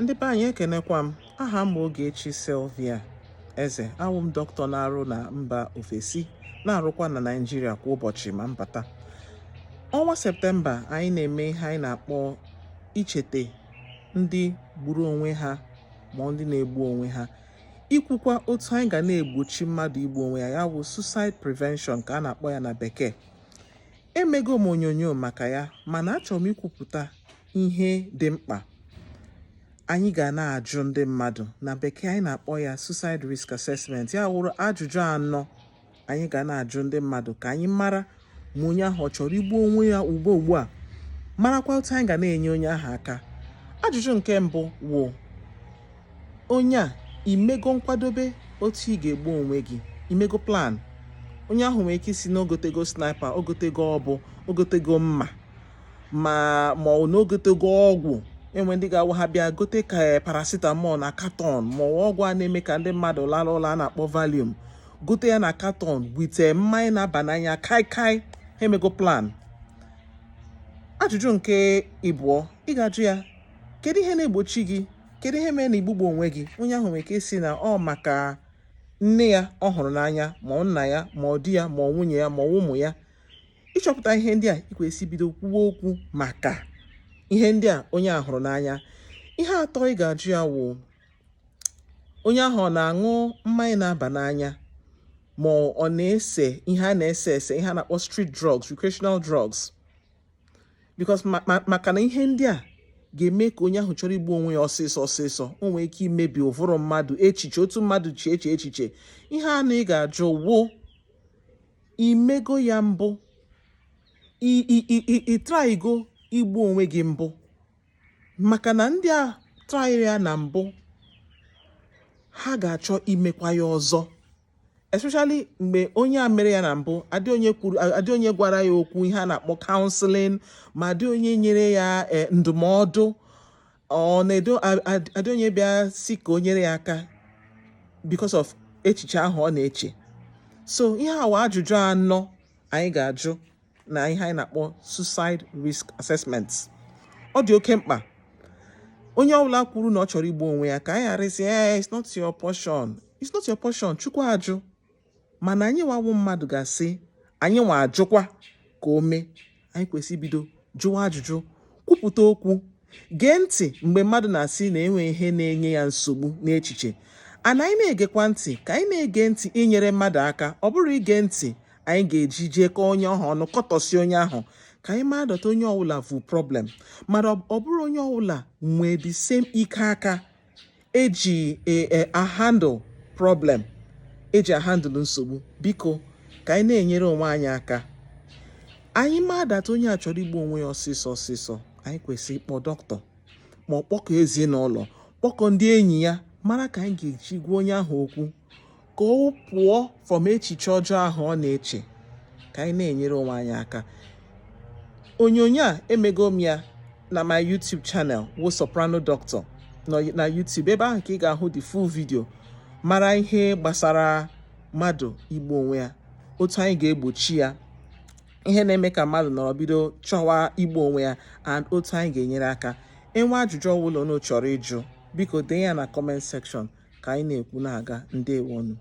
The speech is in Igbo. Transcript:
Ndị be anyị ekenekwa m. Aha m Ogechi Sylvia Eze. Awụ m dọkịta na-arụ na mba ofesi, na-arụkwa na Naịjirịa kwa ụbọchị ma mbata. Ọnwa Septemba anyị na-eme ihe anyị na-akpọ ichete ndị gburu onwe ha ma ndị na-egbu onwe ha, ikwukwa otu anyị ga na-egbochi mmadụ igbu onwe ya, ya bụ suicide prevention ka a na-akpọ ya na bekee. Emego m onyonyo maka ya, mana achọrọ m ikwupụta ihe dị mkpa anyị ga na-ajụ ndị mmadụ. Na bekee anyị na-akpọ ya suicide risk assessment. Ya wụrụ ajụjụ anọ anyị ga na-ajụ ndị mmadụ ka anyị mara ma onye ahụ ọ chọrọ igbu onwe ya ugbu a, marakwa otu anyị ga na-enye onye ahụ aka. Ajụjụ nke mbụ wụ, onye a imego nkwadobe otu ị ga-egbu onwe gị? Imego plan? Onye ahụ nwere ike isi na ogotego sniper, ogotego ọbụ, ogotego mma, ma ọ na ogotego ọgwụ. Enwe ndị ga-awa ha bịa gote ka paracetamol na katon, ma ọgwụ a na-eme ka ndị mmadụ lara ụla a na-akpọ valium, gote ya na katon, wite mmanya na-aba n'anya kai. Ha emego plan. Ajụjụ nke ịbụọ ị ga-ajụ ya, kedu ihe na-egbochi gị? Kedu ihe mere na igbugbo onwe gị? Onye ahụ nwere ike isi na ọ maka nne ya ọ hụrụ n'anya, ma ọ nna ya, ma ọ di ya, ma ọ nwunye ya, ma ọ ụmụ ya. Ịchọpụta ihe ndị a, ị kwesị bido kwuwe okwu maka ihe ndị a onye a hụrụ n'anya. Ihe atọ ị ga-ajụ ya wụ, onye ahụ ọ na-aṅụ mmanya na-aba n'anya, ma ọ na-ese ihe a na-ese ihe a na-akpọ street drugs, recreational drugs. Because maka na ihe ndị a ga-eme ka onye ahụ chọrọ igbu onwe ya ọsịsọ. O nwere ike imebi ụvụrụ mmadụ, echiche, otu mmadụ chi echiche. Ihe anọ ị ga-ajụ wụ, imego ya mbụ? ị traigo igbu onwe gị mbụ? Maka na ndị a trairi ya na mbụ, ha ga-achọ imekwa ya ọzọ, especially mgbe onye a mere ya na mbụ adị onye gwara ya okwu, ihe a na-akpọ counseling, ma adị onye nyere ya ndụmọdụ, ọ na-edo adị onye bịa si ka o nyere ya aka because of echiche ahụ ọ na-eche. So ihe a wa ajụjụ anọ anyị ga-ajụ na ihe anyị na-akpọ suicide risk assessment. Ọ dị oke mkpa onye ọbụla kwuru na ọ chọrọ igbu onwe ya ka anyị ghara isi it's not your portion. It's not your portion. Chukwu ajụ. Mana anyị wawụ mmadụ ga-asị anyị nwa ajụkwa ka o mee. Anyị kwesị bido jụwa ajụjụ, kwupụta okwu, gee ntị mgbe mmadụ na-asị na enwe ihe na-enye ya nsogbu n'echiche. Anyị na-egekwa ntị ka anyị na-ege ntị inyere mmadụ aka. Ọ bụrụ ige ntị anyị ga-eji jekọọ onye ahụ ọnụ, kọtọsi onye ahụ, ka anyị mara dọta onye ọbụla bụ problem. Mana ọ bụrụ onye ọbụla nwee the same ike aka eji handle problem, eji handle nsogbu. Biko ka anyị na-enyere onwe anyị aka. Anyị ma data onye a chọrọ igbu onwe ya ọsịsọ, anyị kwesịrị ịkpọ dọkịta, ma ọ kpọkọ ezinụlọ, kpọkọ ndị enyi ya, mara ka anyị ga-eji gwa onye ahụ okwu ka ọ pụọ from echiche ọjọọ ahụ ọ na-eche, ka anyị na-enyere onwe anyị aka. Onyonyo a emego m ya na my YouTube channel wụ SopranoDoctor na YouTube. Ebe ahụ ka ị ga-ahụ the full video, mara ihe gbasara mmadụ igbu onwe ya, otu anyị ga-egbochi ya, ihe na-eme ka mmadụ nọrọ bido chọwa igbu onwe ya, and otu anyị ga-enyere aka. Enwe ajụjụ ọbụla unu chọrọ ịjụ, biko dee ya na comment section ka anyị na-ekwu na-aga. Ndewonu.